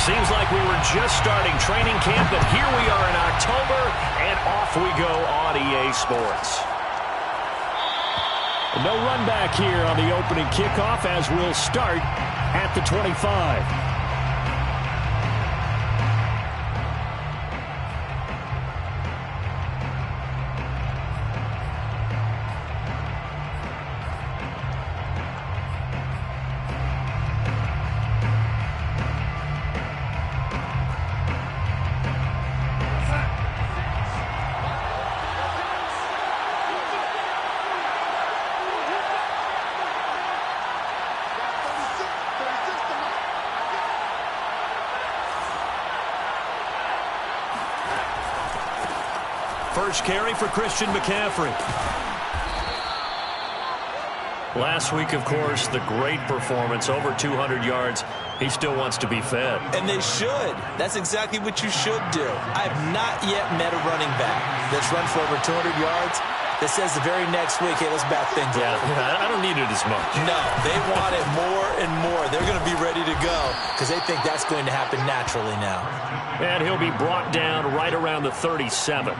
Seems like we were just starting training camp, but here we are in October, and off we go on EA Sports. No run back here on the opening kickoff as we'll start at the 25. First carry for Christian McCaffrey. Last week, of course, the great performance, over 200 yards. He still wants to be fed. And they should. That's exactly what you should do. I have not yet met a running back that's run for over 200 yards that says the very next week, hey, let's back things up. Yeah, I don't need it as much. No, they want it more and more. They're going to be ready to go because they think that's going to happen naturally now. And he'll be brought down right around the 37.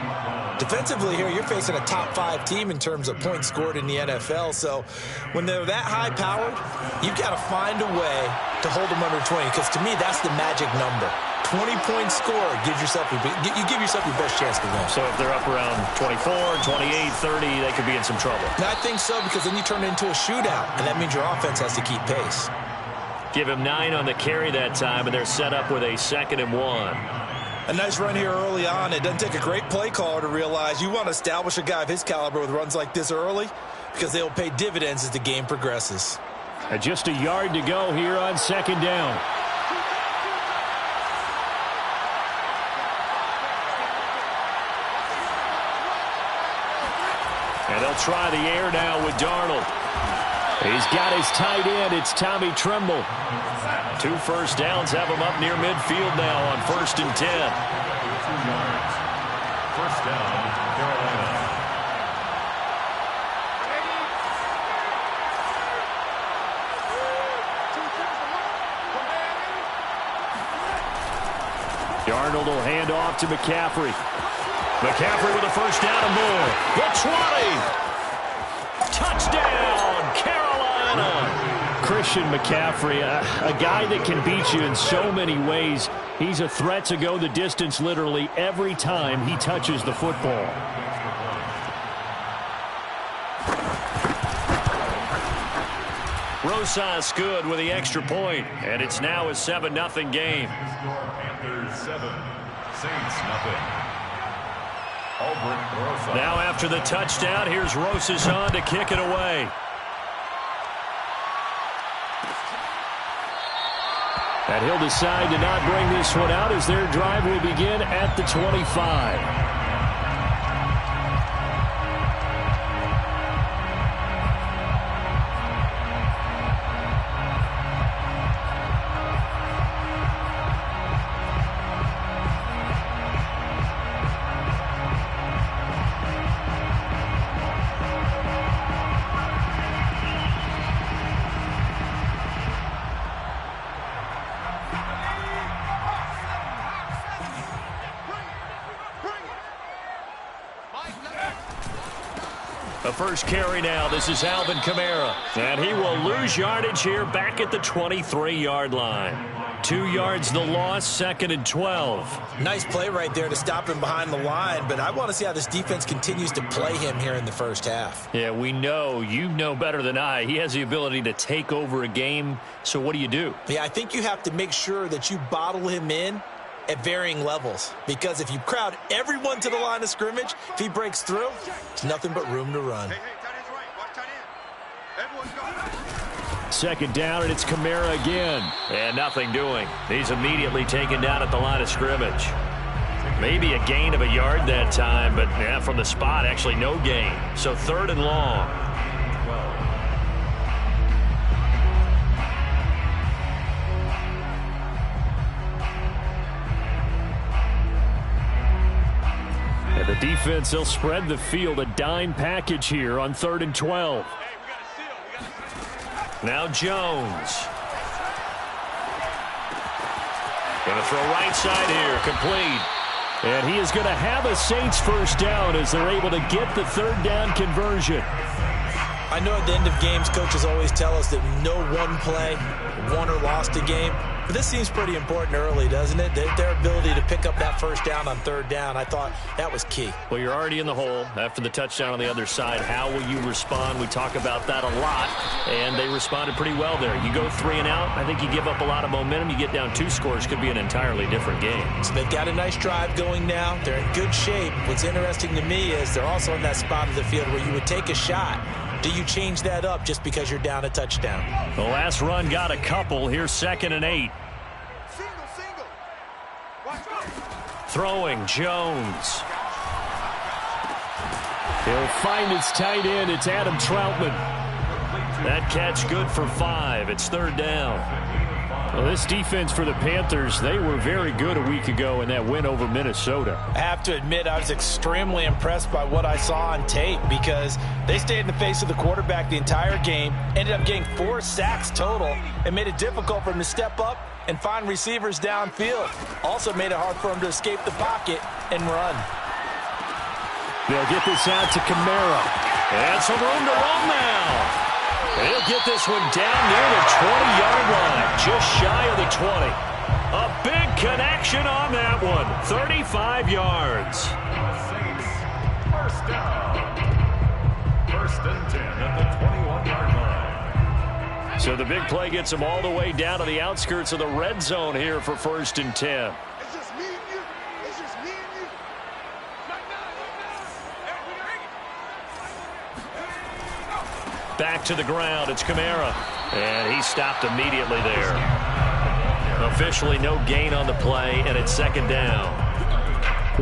Defensively here, you're facing a top-5 team in terms of points scored in the NFL. So when they're that high-powered, you've got to find a way to hold them under 20 because to me, that's the magic number. 20-point score gives yourself you give yourself your best chance to win. So if they're up around 24, 28, 30, they could be in some trouble. I think so because then you turn it into a shootout, and that means your offense has to keep pace. Give him 9 on the carry that time, and they're set up with a 2nd and 1. A nice run here early on. It doesn't take a great play caller to realize you want to establish a guy of his caliber with runs like this early because they'll pay dividends as the game progresses. And just a yard to go here on 2nd down. And they'll try the air now with Darnold. He's got his tight end. It's Tommy Tremble. 2 first downs have him up near midfield now on 1st and 10. 2 yards. First down, Carolina. Darnold will hand off to McCaffrey. McCaffrey with a first down and more. The 20. Touchdown, Carolina. Christian McCaffrey, a guy that can beat you in so many ways. He's a threat to go the distance literally every time he touches the football. Rosas good with the extra point, and it's now a 7-0 game. Panthers 7, Saints 0. Now after the touchdown, here's Rosas on to kick it away. And he'll decide to not bring this one out as their drive will begin at the 25. The first carry now. This is Alvin Kamara. And he will lose yardage here back at the 23-yard line. 2 yards the loss, 2nd and 12. Nice play right there to stop him behind the line, but I want to see how this defense continues to play him here in the first half. Yeah, we know. You know better than I. He has the ability to take over a game, so what do? Yeah, I think you have to make sure that you bottle him in at varying levels, because if you crowd everyone to the line of scrimmage, if he breaks through, it's nothing but room to run. Second down, and it's Kamara again. And nothing doing. He's immediately taken down at the line of scrimmage. Maybe a gain of a yard that time, but yeah, from the spot, actually no gain. So 3rd and long. And the defense, they'll spread the field, a dime package here on 3rd and 12. Now Jones. Going to throw right side here, complete. And he is going to have a Saints first down as they're able to get the third down conversion. I know at the end of games, coaches always tell us that no one play won or lost a game. But this seems pretty important early, doesn't it? Their ability to pick up that first down on third down, I thought that was key. Well, you're already in the hole after the touchdown on the other side. How will you respond? We talk about that a lot, and they responded pretty well there. You go 3 and out, I think you give up a lot of momentum. You get down 2 scores, could be an entirely different game. So they've got a nice drive going now. They're in good shape. What's interesting to me is they're also in that spot of the field where you would take a shot. Do you change that up just because you're down a touchdown? The last run got a couple. Here's 2nd and 8. Throwing, Jones. He'll find his tight end. It's Adam Troutman. That catch good for 5. It's 3rd down. Well, this defense for the Panthers, they were very good a week ago in that win over Minnesota. I have to admit, I was extremely impressed by what I saw on tape because they stayed in the face of the quarterback the entire game, ended up getting 4 sacks total, and made it difficult for him to step up and find receivers downfield. Also made it hard for him to escape the pocket and run. They'll get this out to Kamara. And some room to run now. He'll get this one down near the 20-yard line, just shy of the 20. A big connection on that one, 35 yards. Saints, first down. 1st and 10 at the 21-yard line. So the big play gets them all the way down to the outskirts of the red zone here for 1st and 10. It's just me and you. It's just me and you. Back to the ground, it's Kamara. And he stopped immediately there. Officially no gain on the play, and it's 2nd down.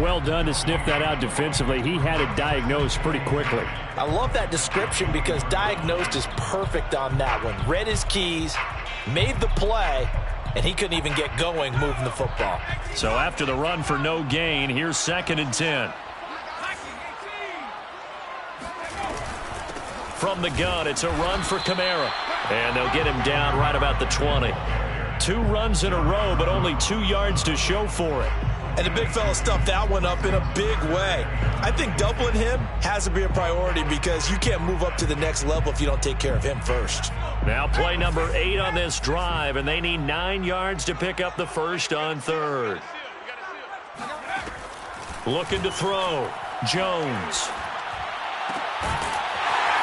Well done to sniff that out defensively. He had it diagnosed pretty quickly. I love that description because diagnosed is perfect on that one. Read his keys, made the play, and he couldn't even get going moving the football. So after the run for no gain, here's 2nd and 10. From the gun, it's a run for Kamara. And they'll get him down right about the 20. 2 runs in a row, but only 2 yards to show for it. And the big fella stuffed that one up in a big way. I think doubling him has to be a priority because you can't move up to the next level if you don't take care of him first. Now play number 8 on this drive, and they need 9 yards to pick up the first on 3rd. Looking to throw. Jones.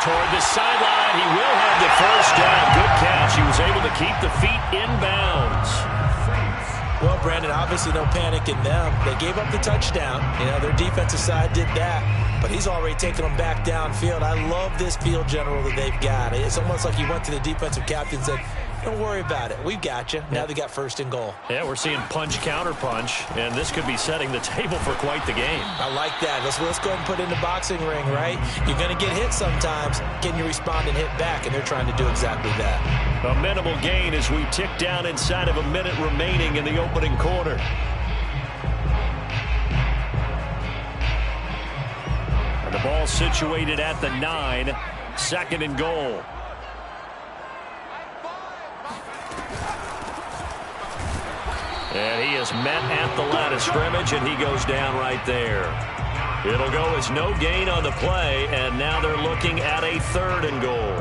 Toward the sideline, he will have the first down. Good catch. He was able to keep the feet inbounds. Well, Brandon, obviously no panic in them. They gave up the touchdown. You know, their defensive side did that. But he's already taken them back downfield. I love this field general that they've got. It's almost like he went to the defensive captain and said, don't worry about it. We've got you. Now they got 1st and goal. Yeah, we're seeing punch, counter punch, and this could be setting the table for quite the game. I like that. Let's go ahead and put it in the boxing ring, right? You're going to get hit sometimes. Can you respond and hit back? And they're trying to do exactly that. A minimal gain as we tick down inside of a minute remaining in the opening quarter. And the ball situated at the 9, 2nd and goal. And he is met at the line of scrimmage, and he goes down right there. It'll go as no gain on the play, and now they're looking at a 3rd and goal.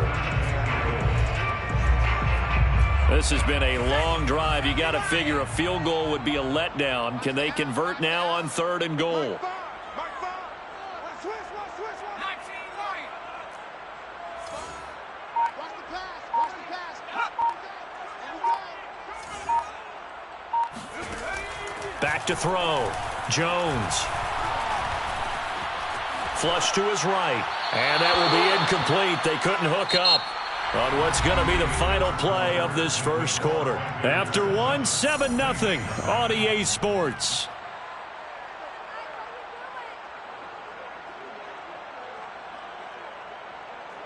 This has been a long drive. You got to figure a field goal would be a letdown. Can they convert now on 3rd and goal? Back to throw. Jones. Flush to his right. And that will be incomplete. They couldn't hook up on what's going to be the final play of this first quarter. After one, 7-0 on EA Sports.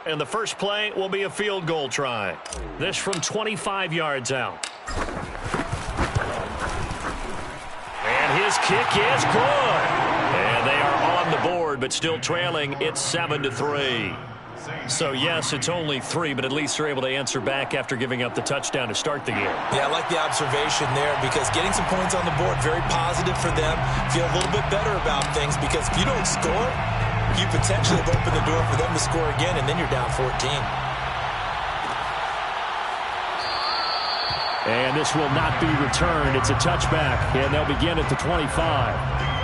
And the first play will be a field goal try. This from 25 yards out. And his kick is good. And they are on the board, but still trailing. It's 7-3. So, yes, it's only 3, but at least they're able to answer back after giving up the touchdown to start the game. Yeah, I like the observation there because getting some points on the board, very positive for them. Feel a little bit better about things because if you don't score, you potentially have opened the door for them to score again, and then you're down 14. And this will not be returned. It's a touchback, and they'll begin at the 25.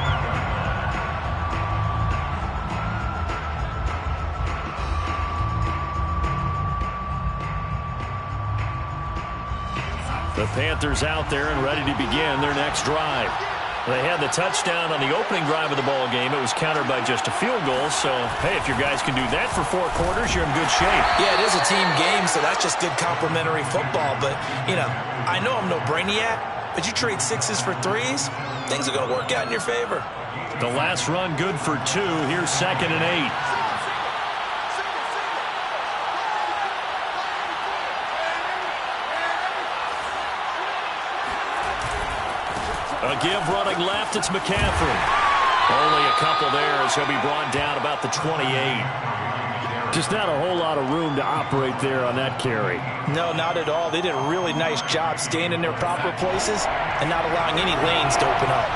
The Panthers out there and ready to begin their next drive. They had the touchdown on the opening drive of the ball game. It was countered by just a field goal. So, hey, if your guys can do that for 4 quarters, you're in good shape. Yeah, it is a team game, so that's just good complementary football. But, you know, I know I'm no brainiac, but you trade 6s for 3s, things are going to work out in your favor. The last run good for 2. Here's 2nd and 8. A give running left, it's McCaffrey. Only a couple there as he'll be brought down about the 28. Just not a whole lot of room to operate there on that carry. No, not at all. They did a really nice job staying in their proper places and not allowing any lanes to open up.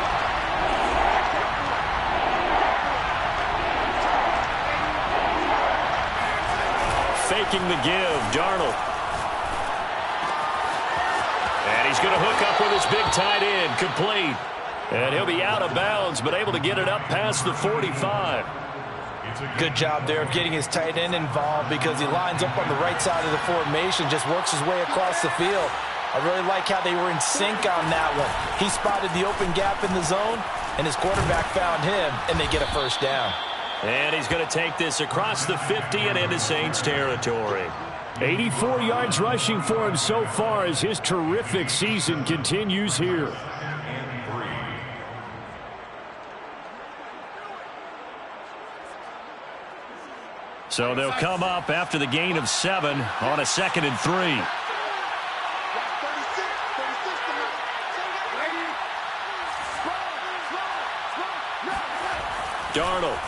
Faking the give, Darnold. And he's going to hook up with his big tight end, complete. And he'll be out of bounds, but able to get it up past the 45. Good job there of getting his tight end involved because he lines up on the right side of the formation, just works his way across the field. I really like how they were in sync on that one. He spotted the open gap in the zone, and his quarterback found him, and they get a first down. And he's going to take this across the 50 and into Saints territory. 84 yards rushing for him so far as his terrific season continues here. So they'll come up after the gain of 7 on a 2nd and 3. Darnold.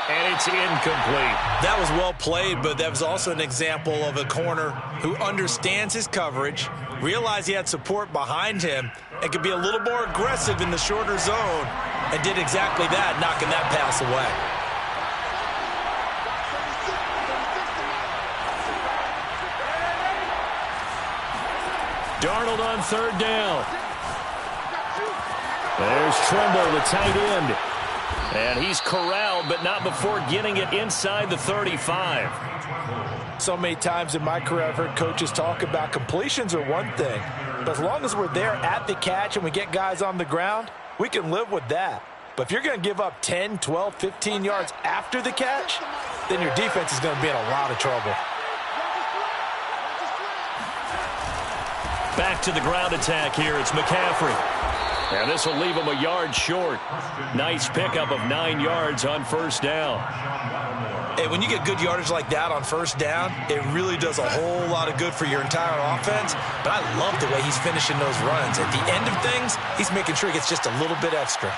And it's incomplete. That was well played, but that was also an example of a corner who understands his coverage, realized he had support behind him, and could be a little more aggressive in the shorter zone, and did exactly that, knocking that pass away. Darnold on 3rd down. There's Trimble, the tight end. And he's corralled, but not before getting it inside the 35. So many times in my career, I've heard coaches talk about completions are one thing. But as long as we're there at the catch and we get guys on the ground, we can live with that. But if you're going to give up 10, 12, 15 yards after the catch, then your defense is going to be in a lot of trouble. Back to the ground attack here. It's McCaffrey. And this will leave him a yard short. Nice pickup of 9 yards on 1st down. Hey, when you get good yardage like that on 1st down, it really does a whole lot of good for your entire offense. But I love the way he's finishing those runs. At the end of things, he's making sure he gets just a little bit extra.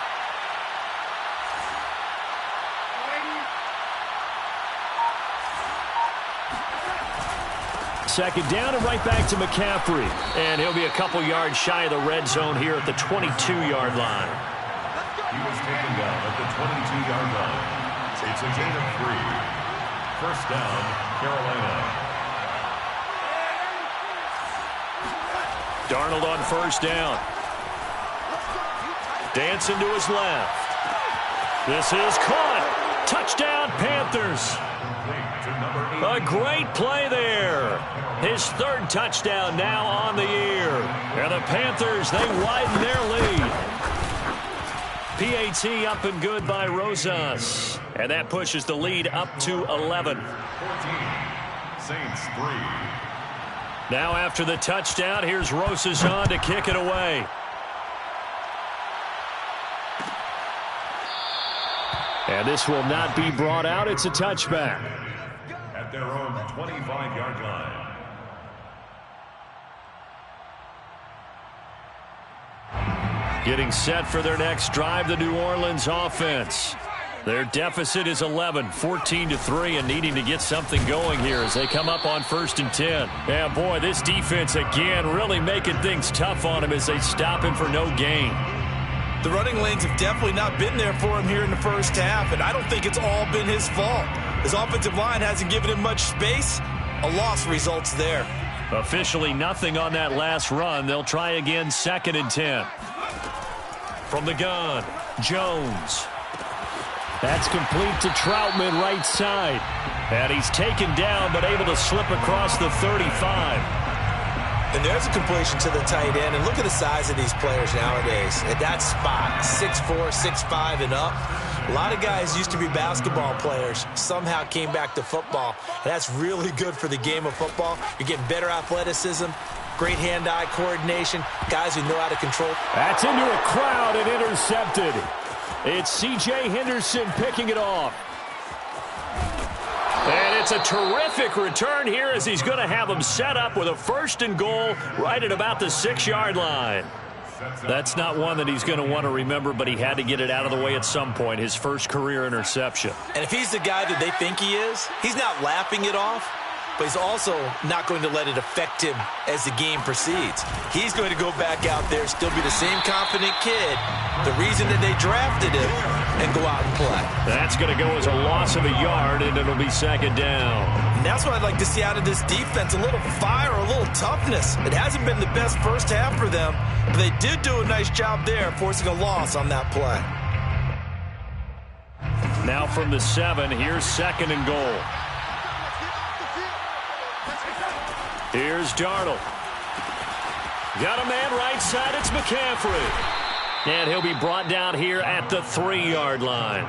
Second down and right back to McCaffrey. And he'll be a couple yards shy of the red zone here at the 22-yard line. He was taken down at the 22-yard line. It's a gain of 3. 1st down, Carolina. Darnold on 1st down. Dancing to his left. This is caught. Touchdown, Panthers. A great play there. His 3rd touchdown now on the year. And the Panthers, they widen their lead. PAT up and good by Rosas. And that pushes the lead up to 11. 14. Saints 3. Now after the touchdown, here's Rosas on to kick it away. And this will not be brought out. It's a touchback. At their own 25-yard line. Getting set for their next drive, the New Orleans offense. Their deficit is 11, 14-3, and needing to get something going here as they come up on 1st and 10. Yeah, boy, this defense again really making things tough on him as they stop him for no gain. The running lanes have definitely not been there for him here in the first half, and I don't think it's all been his fault. His offensive line hasn't given him much space. A loss results there. Officially nothing on that last run. They'll try again 2nd and 10. From the gun, Jones. That's complete to Troutman right side. And he's taken down but able to slip across the 35. And there's a completion to the tight end. And look at the size of these players nowadays. At that spot, 6'4", 6'5", and up. A lot of guys used to be basketball players, somehow came back to football. And that's really good for the game of football. You're getting better athleticism, great hand-eye coordination, guys who know how to control. That's into a crowd and intercepted. It's C.J. Henderson picking it off. And it's a terrific return here as he's going to have them set up with a 1st and goal right at about the 6-yard line. That's not one that he's going to want to remember, but he had to get it out of the way at some point, his first career interception. And if he's the guy that they think he is, he's not laughing it off, but he's also not going to let it affect him as the game proceeds. He's going to go back out there, still be the same confident kid, the reason that they drafted him, and go out and play. That's going to go as a loss of a yard, and it'll be 2nd down. And that's what I'd like to see out of this defense, a little fire, a little toughness. It hasn't been the best first half for them, but they did do a nice job there, forcing a loss on that play. Now from the 7, here's 2nd and goal. Here's Darnold. Got a man right side. It's McCaffrey. And he'll be brought down here at the 3-yard line.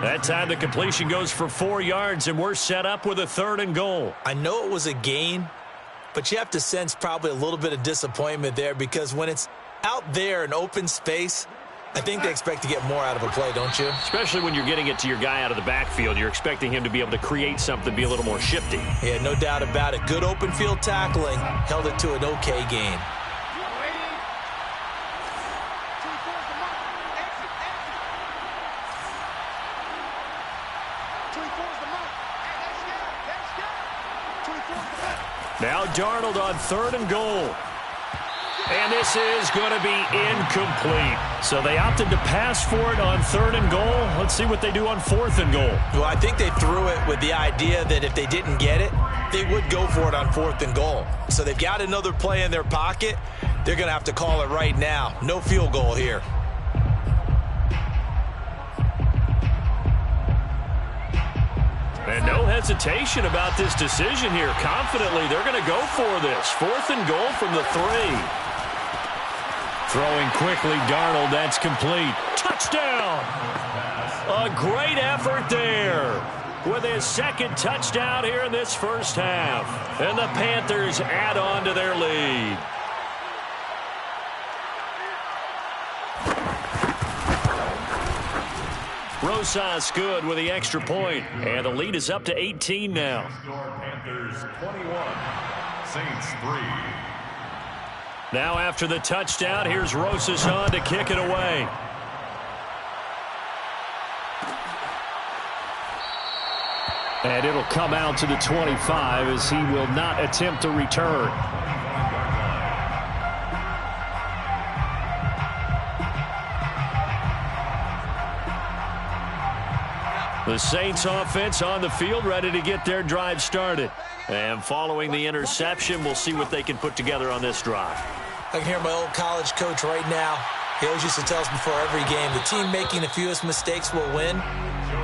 That time the completion goes for 4 yards, and we're set up with a 3rd and goal. I know it was a gain, but you have to sense probably a little bit of disappointment there because when it's out there in open space, I think they expect to get more out of a play, don't you? Especially when you're getting it to your guy out of the backfield. You're expecting him to be able to create something, be a little more shifty. Yeah, no doubt about it. Good open field tackling. Held it to an okay gain. Now Darnold on 3rd and goal. And this is going to be incomplete. So they opted to pass for it on 3rd and goal. Let's see what they do on 4th and goal. Well, I think they threw it with the idea that if they didn't get it, they would go for it on 4th and goal. So they've got another play in their pocket. They're going to have to call it right now. No field goal here. And no hesitation about this decision here. Confidently, they're going to go for this. 4th and goal from the 3. Throwing quickly, Darnold. That's complete. Touchdown! A great effort there with his 2nd touchdown here in this first half. And the Panthers add on to their lead. Rosas good with the extra point, and the lead is up to 18 now. Panthers 21, Saints 3. Now after the touchdown, here's Rosas on to kick it away. And it'll come out to the 25 as he will not attempt to return. The Saints offense on the field, ready to get their drive started. And following the interception, we'll see what they can put together on this drive. I can hear my old college coach right now. He always used to tell us before every game, the team making the fewest mistakes will win.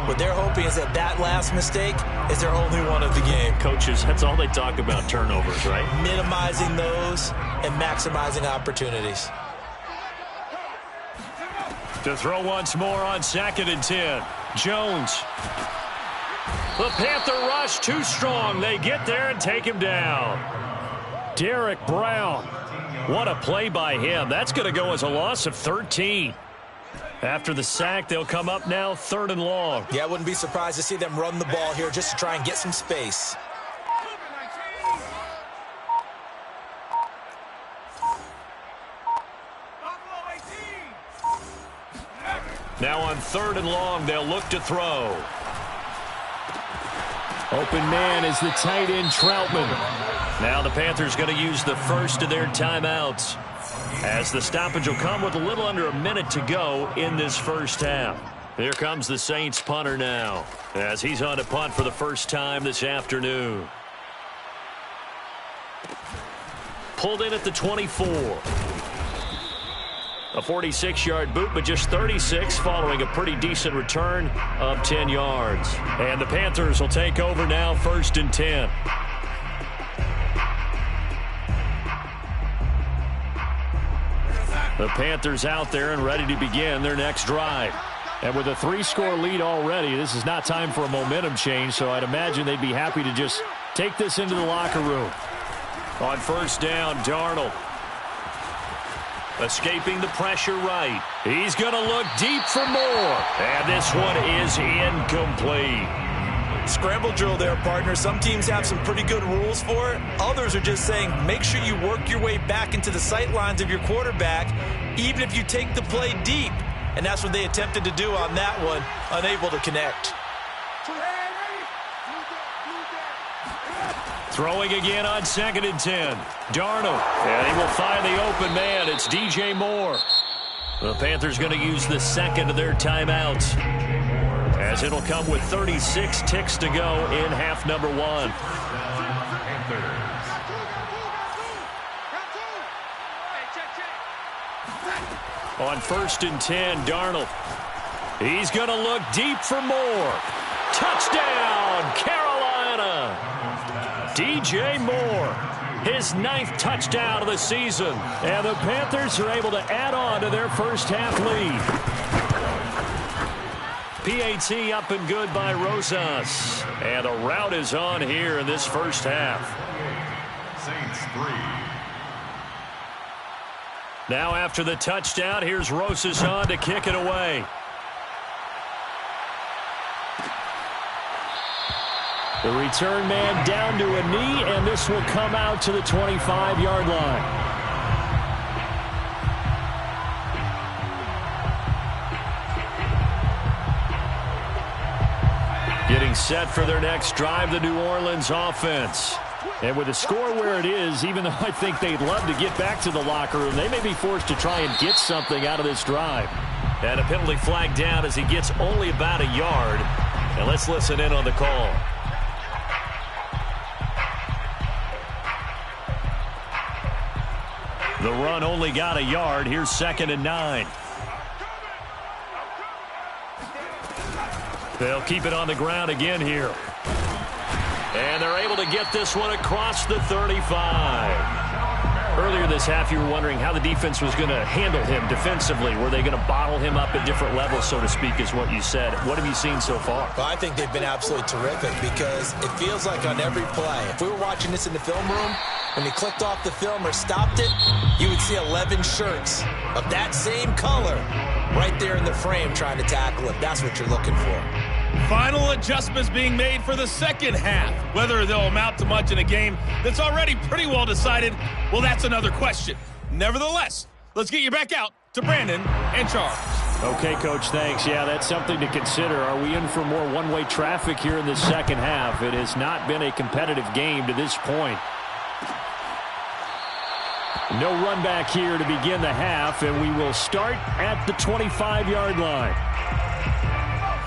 What they're hoping is that last mistake is their only one of the game. Coaches, that's all they talk about, turnovers, right? Minimizing those and maximizing opportunities. To throw once more on 2nd and 10. Jones. The Panther rush too strong. They get there and take him down. Derek Brown. What a play by him. That's going to go as a loss of 13. After the sack, they'll come up now 3rd and long. Yeah, I wouldn't be surprised to see them run the ball here just to try and get some space. Now on 3rd and long, they'll look to throw. Open man is the tight end, Troutman. Now the Panthers going to use the first of their timeouts, as the stoppage will come with a little under a minute to go in this first half. Here comes the Saints punter now, as he's on to punt for the first time this afternoon. Pulled in at the 24. A 46-yard boot, but just 36 following a pretty decent return of 10 yards. And the Panthers will take over now, 1st and 10. The Panthers out there and ready to begin their next drive. And with a 3-score lead already, this is not time for a momentum change, so I'd imagine they'd be happy to just take this into the locker room. On 1st down, Darnold. Escaping the pressure right. He's going to look deep for more. And this one is incomplete. Scramble drill there, partner. Some teams have some pretty good rules for it. Others are just saying make sure you work your way back into the sight lines of your quarterback, even if you take the play deep. And that's what they attempted to do on that one, unable to connect. Throwing again on 2nd and 10. Darnold. And he will find the open man. It's DJ Moore. The Panthers going to use the second of their timeouts, as it'll come with 36 ticks to go in half number 1. On 1st and 10, Darnold. He's going to look deep for more. Touchdown, Carolina! DJ Moore, his 9th touchdown of the season. And the Panthers are able to add on to their first half lead. PAT up and good by Rosas. And the route is on here in this first half. Saints 3. Now after the touchdown, here's Rosas on to kick it away. The return man down to a knee, and this will come out to the 25-yard line. Getting set for their next drive, the New Orleans offense. And with the score where it is, even though I think they'd love to get back to the locker room, they may be forced to try and get something out of this drive. And a penalty flag down as he gets only about a yard. And let's listen in on the call. The run only got a yard. Here's 2nd and 9. They'll keep it on the ground again here. And they're able to get this one across the 35. Earlier this half, you were wondering how the defense was going to handle him defensively. Were they going to bottle him up at different levels, so to speak, is what you said. What have you seen so far? Well, I think they've been absolutely terrific, because it feels like on every play, if we were watching this in the film room, when he clicked off the film or stopped it, you would see 11 shirts of that same color right there in the frame trying to tackle him. That's what you're looking for. Final adjustments being made for the second half. Whether they'll amount to much in a game that's already pretty well decided, well, that's another question. Nevertheless, let's get you back out to Brandon and Charles. Okay, Coach, thanks. Yeah, that's something to consider. Are we in for more one-way traffic here in the second half? It has not been a competitive game to this point. No run back here to begin the half, and we will start at the 25-yard line.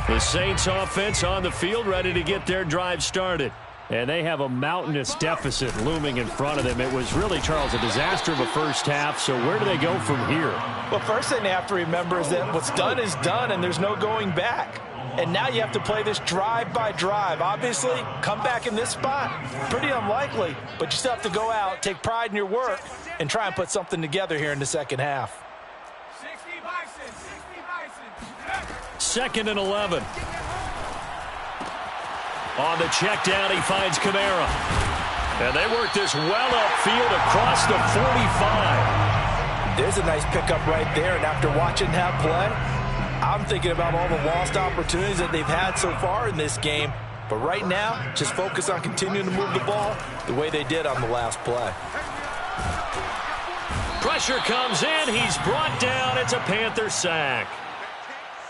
The Saints offense on the field, ready to get their drive started. And they have a mountainous deficit looming in front of them. It was really, Charles, a disaster of a first half. So where do they go from here? Well, first thing they have to remember is that what's done is done, and there's no going back. And now you have to play this drive by drive. Obviously, come back in this spot, pretty unlikely. But you still have to go out, take pride in your work, and try and put something together here in the second half. 2nd and 11. On the check down, he finds Kamara. And they work this well upfield across the 45. There's a nice pickup right there, and after watching that play, I'm thinking about all the lost opportunities that they've had so far in this game. But right now, just focus on continuing to move the ball the way they did on the last play. Pressure comes in. He's brought down. It's a Panther sack.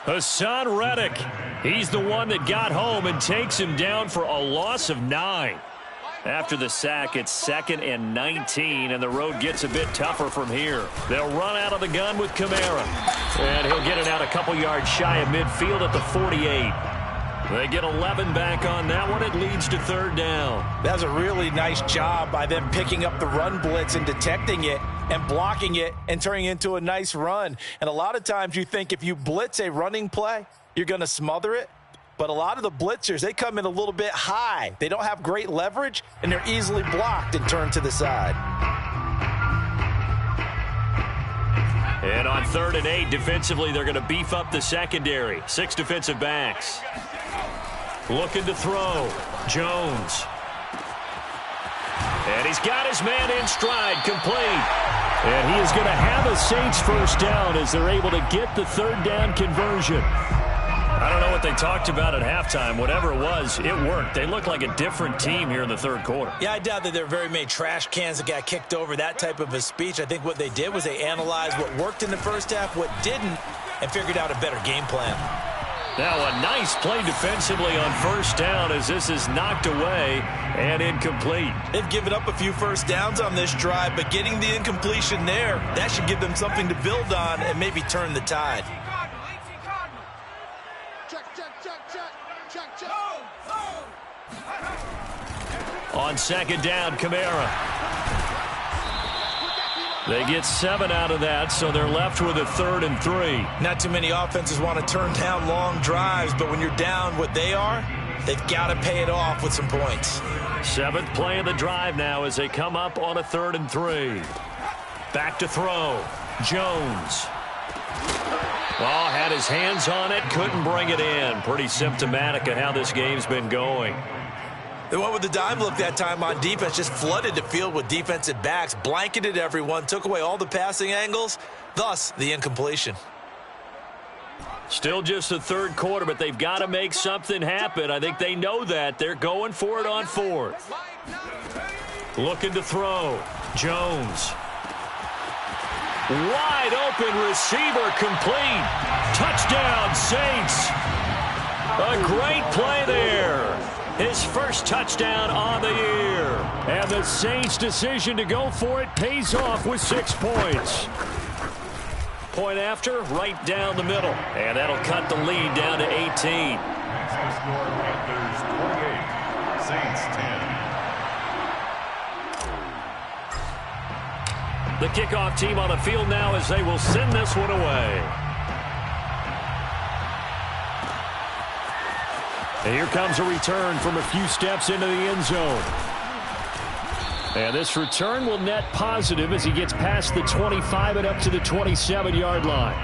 Hassan Reddick. He's the one that got home and takes him down for a loss of 9. After the sack, it's 2nd and 19, and the road gets a bit tougher from here. They'll run out of the gun with Kamara, and he'll get it out a couple yards shy of midfield at the 48. They get 11 back on that one. It leads to 3rd down. That was a really nice job by them picking up the run blitz and detecting it and blocking it and turning it into a nice run. And a lot of times you think if you blitz a running play, you're going to smother it. But a lot of the blitzers, they come in a little bit high. They don't have great leverage, and they're easily blocked and turned to the side. And on 3rd and 8, defensively, they're going to beef up the secondary. 6 defensive backs. Looking to throw. Jones. And he's got his man in stride, complete. And he is going to have a Saints first down as they're able to get the 3rd down conversion. I don't know what they talked about at halftime. Whatever it was, it worked. They look like a different team here in the 3rd quarter. Yeah, I doubt that there are very many trash cans that got kicked over, that type of a speech. I think what they did was they analyzed what worked in the first half, what didn't, and figured out a better game plan. Now a nice play defensively on 1st down as this is knocked away and incomplete. They've given up a few first downs on this drive, but getting the incompletion there, that should give them something to build on and maybe turn the tide. On 2nd down, Kamara. They get 7 out of that, so they're left with a 3rd and 3. Not too many offenses want to turn down long drives, but when you're down what they are, they've got to pay it off with some points. 7th play of the drive now as they come up on a 3rd and 3. Back to throw. Jones. Well, had his hands on it, couldn't bring it in. Pretty symptomatic of how this game's been going. They went with the dime look that time on defense, just flooded the field with defensive backs, blanketed everyone, took away all the passing angles, thus the incompletion. Still just the 3rd quarter, but they've got to make something happen. I think they know that. They're going for it on 4th. Looking to throw. Jones. Wide open receiver, complete. Touchdown, Saints. A great play there. His first touchdown on the year. And the Saints' decision to go for it pays off with 6 points. Point after, right down the middle. And that'll cut the lead down to 18. That's the score, Panthers 28, Saints 10. The kickoff team on the field now as they will send this one away. And here comes a return from a few steps into the end zone. And this return will net positive as he gets past the 25 and up to the 27-yard line.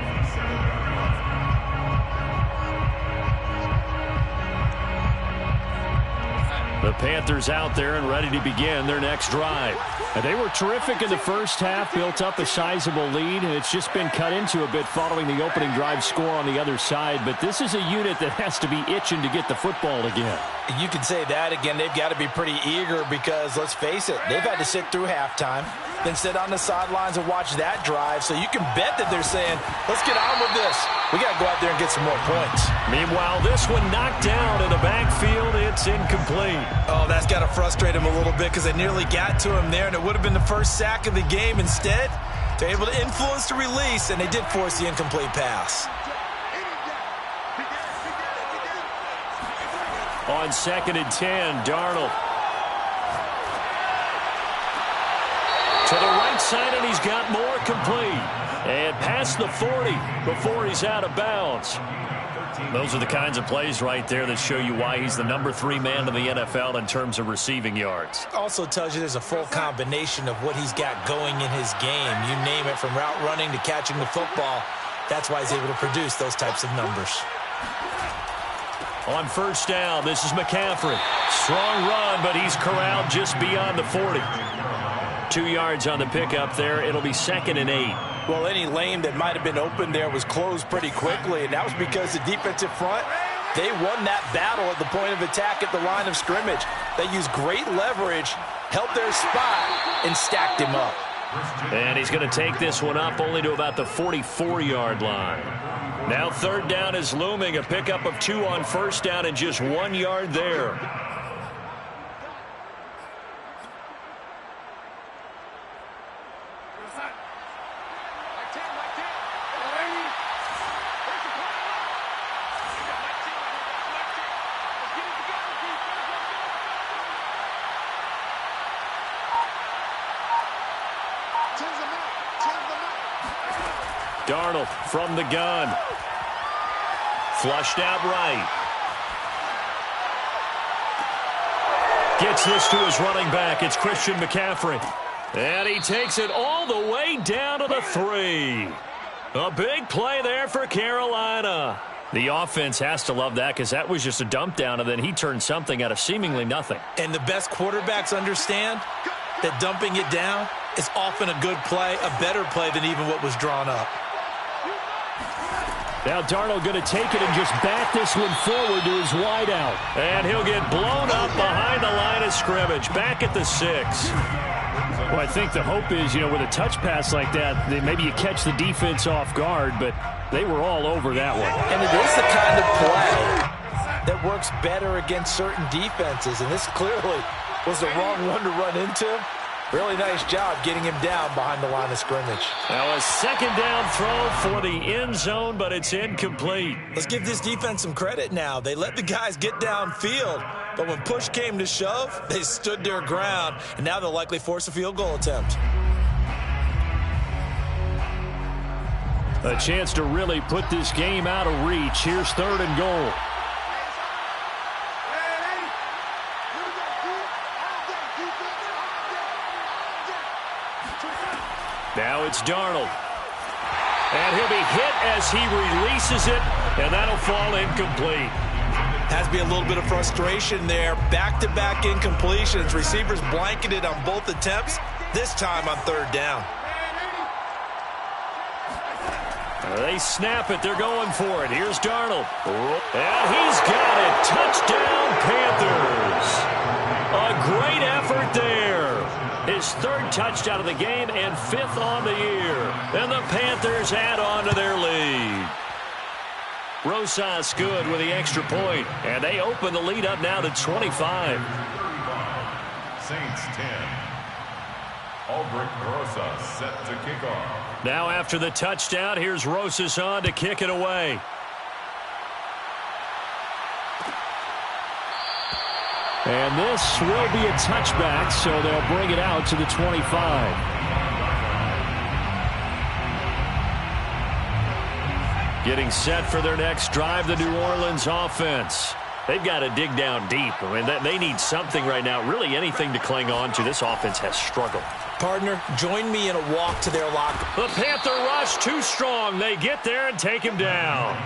The Panthers out there and ready to begin their next drive. And they were terrific in the first half, built up a sizable lead, and it's just been cut into a bit following the opening drive score on the other side. But this is a unit that has to be itching to get the football again. You can say that again. They've got to be pretty eager because, let's face it, they've had to sit through halftime, then sit on the sidelines and watch that drive. So you can bet that they're saying, let's get on with this. We got to go out there and get some more points. Meanwhile, this one knocked down in the backfield. It's incomplete. Oh, that's got to frustrate him a little bit because they nearly got to him there, and it would have been the first sack of the game. Instead, they're able to influence the release, and they did force the incomplete pass. On 2nd and 10, Darnold. To the right side, and he's got more, complete. And past the 40 before he's out of bounds. Those are the kinds of plays right there that show you why he's the number 3 man in the NFL in terms of receiving yards. Also tells you there's a full combination of what he's got going in his game. You name it, from route running to catching the football. That's why he's able to produce those types of numbers. On 1st down, this is McCaffrey. Strong run, but he's corralled just beyond the 40. 2 yards on the pickup there. It'll be 2nd and 8. Well, any lane that might have been open there was closed pretty quickly, and that was because the defensive front, they won that battle at the point of attack at the line of scrimmage. They used great leverage, held their spot, and stacked him up. And he's going to take this one up only to about the 44-yard line. Now third down is looming. A pickup of 2 on first down and just 1 yard there. Darnold from the gun. Flushed out right. Gets this to his running back. It's Christian McCaffrey. And he takes it all the way down to the 3. A big play there for Carolina. The offense has to love that because that was just a dump down, and then he turned something out of seemingly nothing. And the best quarterbacks understand that dumping it down is often a good play, a better play than even what was drawn up. Now Darnold going to take it and just back this one forward to his wideout. And he'll get blown up behind the line of scrimmage, back at the 6. Well, I think the hope is, with a touch pass like that, maybe you catch the defense off guard, but they were all over that one. And it is the kind of play that works better against certain defenses, and this clearly was the wrong one to run into. Really nice job getting him down behind the line of scrimmage. Now a second down throw for the end zone, but it's incomplete. Let's give this defense some credit now. They let the guys get downfield, but when push came to shove, they stood their ground, and now they'll likely force a field goal attempt. A chance to really put this game out of reach. Here's 3rd and goal. Now it's Darnold. And he'll be hit as he releases it, and that'll fall incomplete. Has to be a little bit of frustration there. Back-to-back incompletions. Receivers blanketed on both attempts, this time on 3rd down. They snap it. They're going for it. Here's Darnold. And he's got it. Touchdown, Panthers. A great effort there. His 3rd touchdown of the game and 5th on the year. And the Panthers add on to their lead. Rosas good with the extra point. And they open the lead up now to 25. Saints 10. Albrecht Rosas set to kick off. Now after the touchdown, here's Rosas on to kick it away. And this will be a touchback, so they'll bring it out to the 25. Getting set for their next drive, the New Orleans offense. They've got to dig down deep. I mean, they need something right now, really anything to cling on to. This offense has struggled. Partner, join me in a walk to their locker. The Panther rush too strong. They get there and take him down.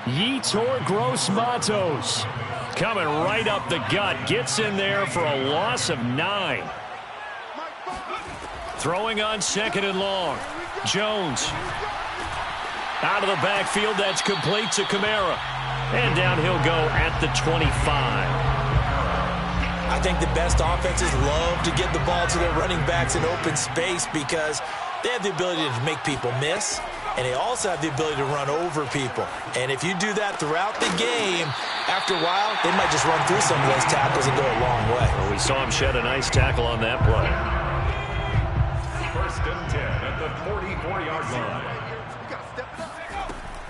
Yetur Gross-Matos coming right up the gut. Gets in there for a loss of 9. Throwing on 2nd and long. Jones. Out of the backfield, that's complete to Kamara. And down he'll go at the 25. I think the best offenses love to get the ball to their running backs in open space because they have the ability to make people miss, and they also have the ability to run over people. And if you do that throughout the game, after a while, they might just run through some of those tackles and go a long way. Well, we saw him shed a nice tackle on that play. 1st and 10 at the 44-yard line.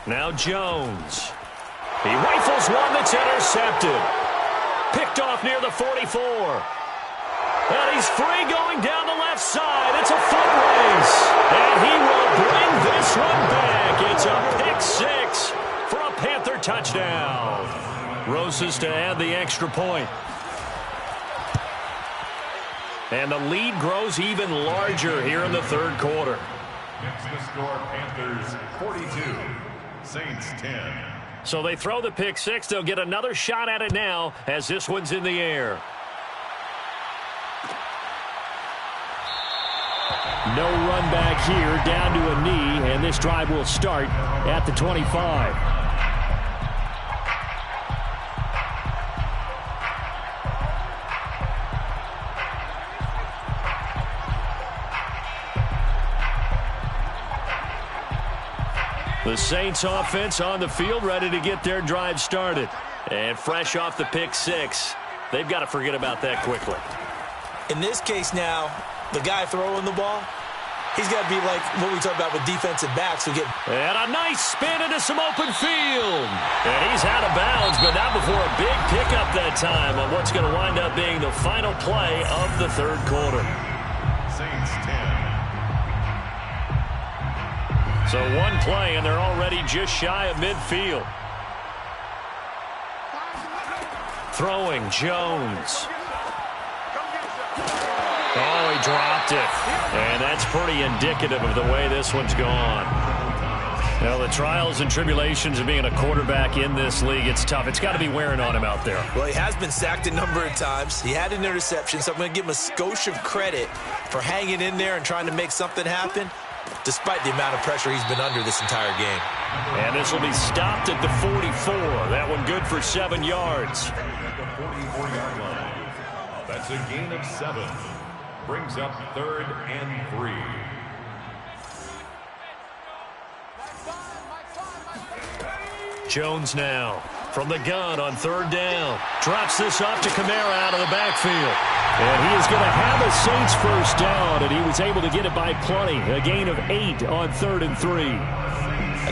Now Jones. He rifles one that's intercepted. Picked off near the 44. And he's free going down the left side. It's a foot race. And he will bring this one back. It's a pick 6 for a Panther touchdown. Rosas to add the extra point. And the lead grows even larger here in the 3rd quarter. Next to score, Panthers 42, Saints 10. So they throw the pick 6. They'll get another shot at it now as this one's in the air. No run back here, down to a knee, and this drive will start at the 25. The Saints offense on the field, ready to get their drive started. And fresh off the pick six, they've got to forget about that quickly. In this case now, the guy throwing the ball, he's got to be like what we talked about with defensive backs who get... And a nice spin into some open field. And he's out of bounds, but not before a big pickup that time on what's going to wind up being the final play of the third quarter. Saints 10. So one play, and they're already just shy of midfield. Throwing, Jones. Oh, he dropped it. And that's pretty indicative of the way this one's gone. Now, the trials and tribulations of being a quarterback in this league, it's tough. It's got to be wearing on him out there. Well, he has been sacked a number of times. He had an interception, so I'm going to give him a skosh of credit for hanging in there and trying to make something happen, despite the amount of pressure he's been under this entire game. And this will be stopped at the 44. That one good for 7 yards. At the 44-yard line. That's a gain of 7. Brings up 3rd and 3. Jones now from the gun on 3rd down. Drops this off to Kamara out of the backfield. And he is going to have a Saints first down, and he was able to get it by plenty. A gain of 8 on 3rd and 3.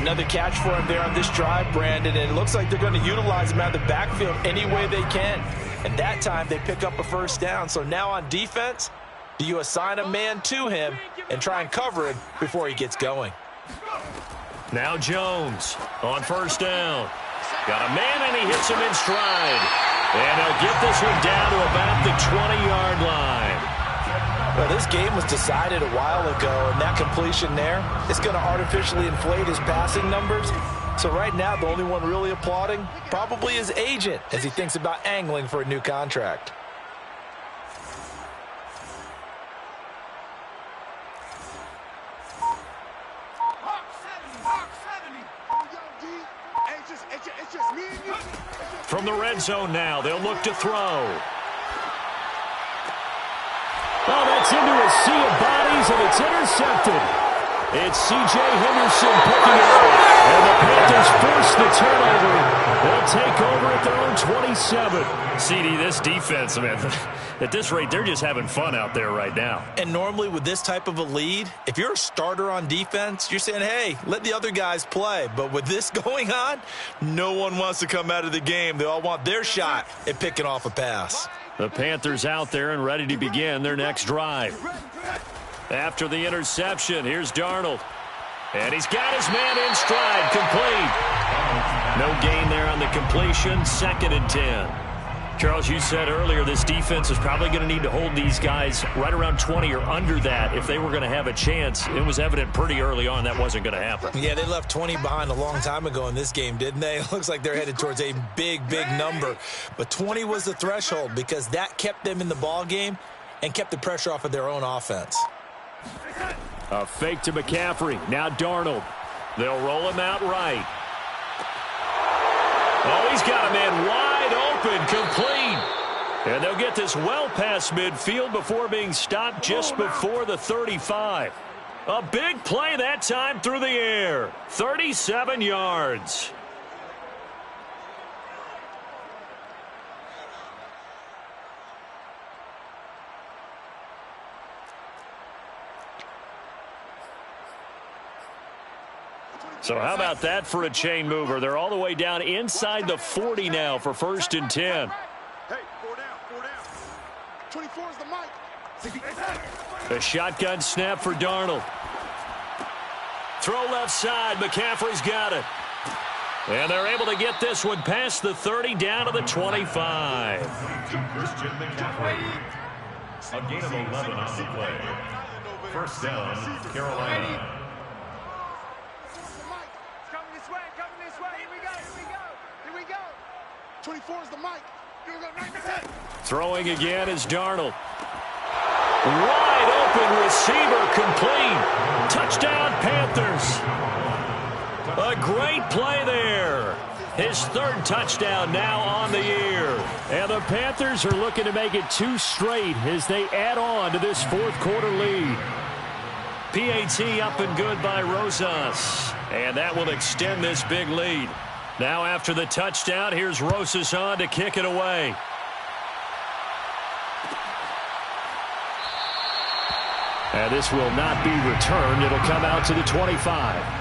Another catch for him there on this drive, Brandon, and it looks like they're going to utilize him out of the backfield any way they can. And that time they pick up a first down. So now on defense, do you assign a man to him and try and cover him before he gets going? Now Jones on 1st down. Got a man, and he hits him in stride. And he'll get this one down to about the 20-yard line. Well, this game was decided a while ago, and that completion there is going to artificially inflate his passing numbers. So right now, the only one really applauding probably his agent as he thinks about angling for a new contract. From the red zone now, they'll look to throw. Oh, that's into a sea of bodies, and it's intercepted. It's C.J. Henderson picking it up, and the Panthers force the turnover. They'll take over at their own 27. CD, this defense, man, at this rate, they're just having fun out there right now. And normally with this type of a lead, if you're a starter on defense, you're saying, hey, let the other guys play. But with this going on, no one wants to come out of the game. They all want their shot at picking off a pass. The Panthers out there and ready to begin their next drive. After the interception, here's Darnold. And he's got his man in stride, complete. No gain there on the completion, 2nd and 10. Charles, you said earlier this defense is probably going to need to hold these guys right around 20 or under that if they were going to have a chance. It was evident pretty early on that wasn't going to happen. Yeah, they left 20 behind a long time ago in this game, didn't they? It looks like they're headed towards a big, big number. But 20 was the threshold because that kept them in the ball game and kept the pressure off of their own offense. A fake to McCaffrey. Now Darnold. They'll roll him out right. Oh, he's got a man wide open, complete. And they'll get this well past midfield before being stopped just before the 35. A big play that time through the air. 37 yards. So how about that for a chain mover? They're all the way down inside the 40 now for 1st and 10. Hey, 4 down, 4 down. 24 is the mic. A shotgun snap for Darnold. Throw left side. McCaffrey's got it. And they're able to get this one past the 30 down to the 25. To Christian McCaffrey. A gain of 11 on the play. 1st down, Carolina. 24 is the mic. Throwing again is Darnold. Wide open receiver, complete. Touchdown, Panthers. A great play there. His 3rd touchdown now on the year. And the Panthers are looking to make it 2 straight as they add on to this 4th quarter lead. PAT up and good by Rosas. And that will extend this big lead. Now after the touchdown, here's Rosas on to kick it away. And this will not be returned. It'll come out to the 25.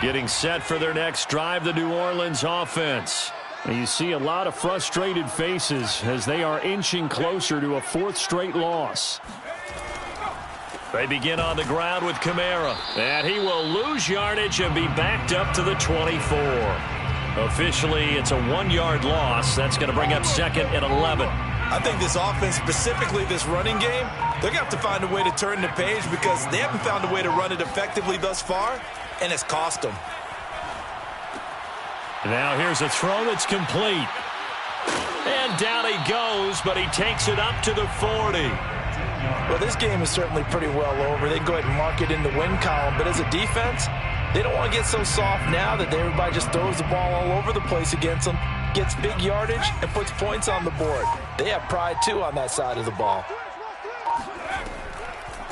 Getting set for their next drive, the New Orleans offense. And you see a lot of frustrated faces as they are inching closer to a fourth straight loss. They begin on the ground with Kamara. And he will lose yardage and be backed up to the 24. Officially, it's a 1-yard loss. That's going to bring up second and 11. I think this offense, specifically this running game, they're going to have to find a way to turn the page because they haven't found a way to run it effectively thus far, and it's cost them. Now here's a throw that's complete. And down he goes, but he takes it up to the 40. Well, this game is certainly pretty well over. They can go ahead and mark it in the win column, but as a defense, they don't want to get so soft now that everybody just throws the ball all over the place against them, gets big yardage, and puts points on the board. They have pride, too, on that side of the ball.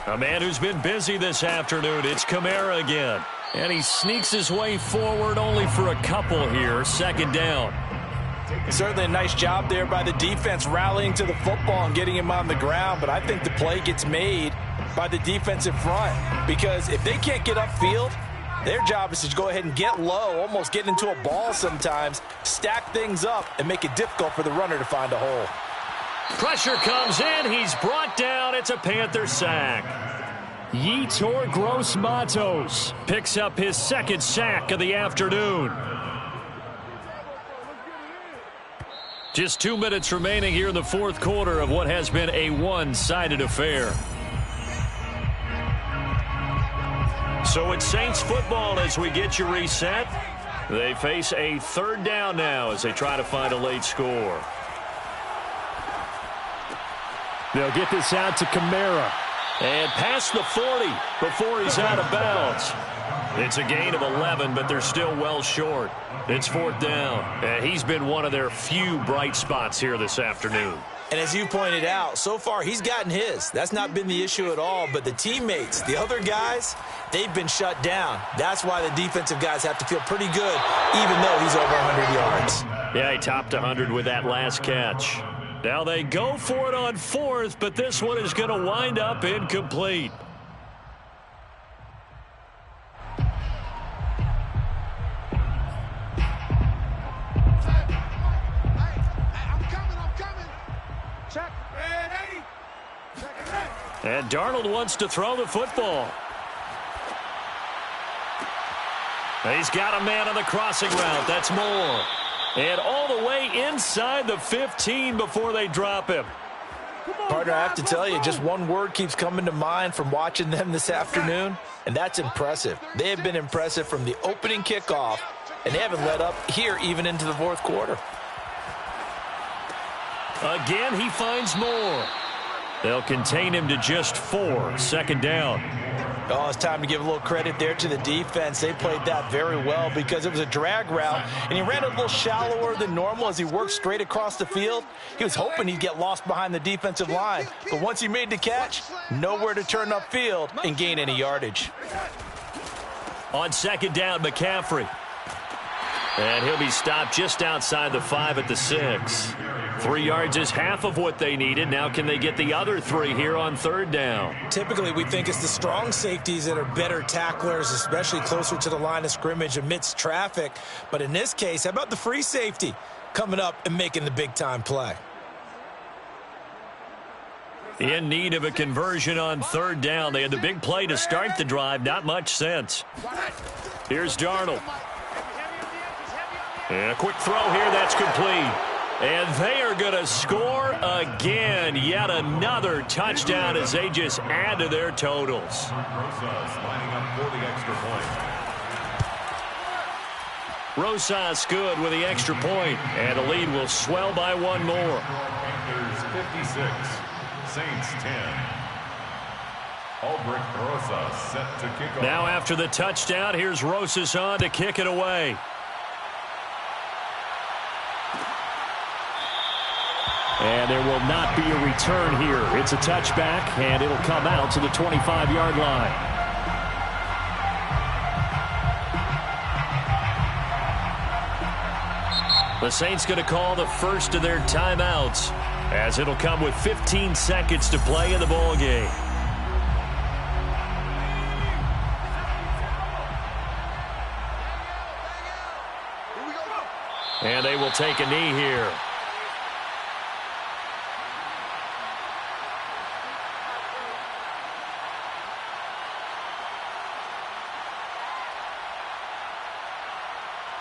A man who's been busy this afternoon, it's Kamara again. And he sneaks his way forward only for a couple here. Second down. Certainly a nice job there by the defense rallying to the football and getting him on the ground, but I think the play gets made by the defensive front because if they can't get upfield, their job is to go ahead and get low, almost get into a ball sometimes, stack things up, and make it difficult for the runner to find a hole. Pressure comes in. He's brought down. It's a Panther sack. Yetur Gross-Matos picks up his second sack of the afternoon. Just 2 minutes remaining here in the fourth quarter of what has been a one-sided affair. So it's Saints football as we get you reset. They face a third down now as they try to find a late score. They'll get this out to Kamara. And past the 40 before he's out of bounds. It's a gain of 11, but they're still well short. It's fourth down. And he's been one of their few bright spots here this afternoon. And as you pointed out, so far he's gotten his. That's not been the issue at all. But the teammates, the other guys, they've been shut down. That's why the defensive guys have to feel pretty good, even though he's over 100 yards. Yeah, he topped 100 with that last catch. Now they go for it on fourth, but this one is going to wind up incomplete. Check. Ready. And Darnold wants to throw the football. He's got a man on the crossing route. That's Moore. And all the way inside the 15 before they drop him. Partner, I have to tell you, just one word keeps coming to mind from watching them this afternoon, and that's impressive. They have been impressive from the opening kickoff, and they haven't let up here even into the fourth quarter. Again, he finds Moore. They'll contain him to just 4. Second down. Oh, it's time to give a little credit there to the defense. They played that very well because it was a drag route, and he ran a little shallower than normal as he worked straight across the field. He was hoping he'd get lost behind the defensive line, but once he made the catch, nowhere to turn upfield and gain any yardage. On second down, McCaffrey. And he'll be stopped just outside the 5 at the 6. 3 yards is half of what they needed. Now can they get the other 3 here on third down? Typically, we think it's the strong safeties that are better tacklers, especially closer to the line of scrimmage amidst traffic. But in this case, how about the free safety coming up and making the big-time play? In need of a conversion on third down. They had the big play to start the drive. Not much sense. Here's Darnold. And a quick throw here. That's complete. And they are going to score again. Yet another touchdown as they just add to their totals. Lining up for the extra point. Rosas good with the extra point. And the lead will swell by 1 more. Panthers 56, Saints 10. Albrecht Rosas set to kick off. Now after the touchdown, here's Rosas on to kick it away. And there will not be a return here. It's a touchback, and it'll come out to the 25-yard line. The Saints going to call the first of their timeouts, as it'll come with 15 seconds to play in the ball game. And they will take a knee here.